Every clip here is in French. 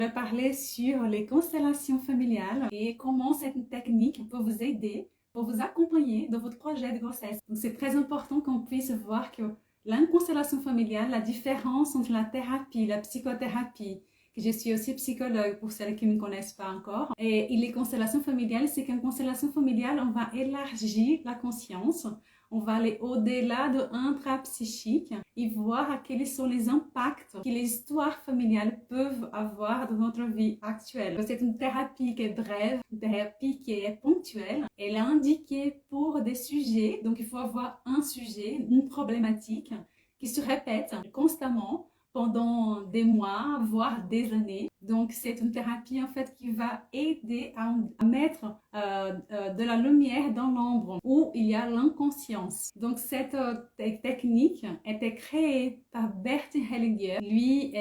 Je vais parler sur les constellations familiales et comment cette technique peut vous aider, pour vous accompagner dans votre projet de grossesse. Donc c'est très important qu'on puisse voir que la constellation familiale, la différence entre la thérapie, la psychothérapie, que je suis aussi psychologue pour celles qui ne me connaissent pas encore, et les constellations familiales, c'est qu'une constellation familiale, on va élargir la conscience, on va aller au-delà de intrapsychique et voir quels sont les impacts que les histoires familiales peuvent avoir dans notre vie actuelle. C'est une thérapie qui est brève, une thérapie qui est ponctuelle. Elle est indiquée pour des sujets, donc il faut avoir un sujet, une problématique qui se répète constamment pendant des mois, voire des années. Donc c'est une thérapie en fait qui va aider à mettre de la lumière dans l'ombre où il y a l'inconscience. Donc cette technique était créée par Bert Hellinger. Lui,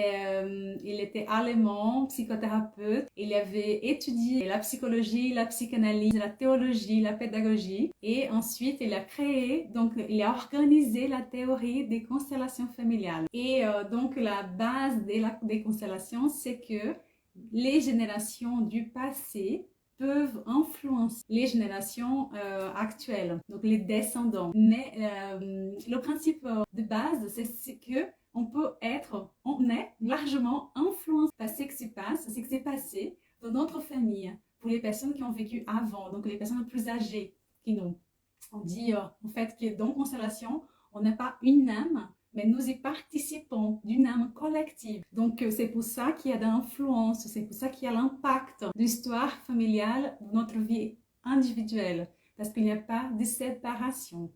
il était allemand, psychothérapeute. Il avait étudié la psychologie, la psychanalyse, la théologie, la pédagogie. Et ensuite, il a créé, donc il a organisé la théorie des constellations familiales. Et donc la base des constellations, c'est que les générations du passé peuvent influencer les générations actuelles, donc les descendants. Mais le principe de base, c'est que on est largement influencé par ce qui se passe, ce qui s'est passé dans notre famille, pour les personnes qui ont vécu avant, donc les personnes plus âgées qui nous. On dit en fait que dans Constellation, on n'est pas une âme, mais nous y participons d'une âme collective. Donc c'est pour ça qu'il y a de l'influence, c'est pour ça qu'il y a l'impact de l'histoire familiale dans notre vie individuelle, parce qu'il n'y a pas de séparation.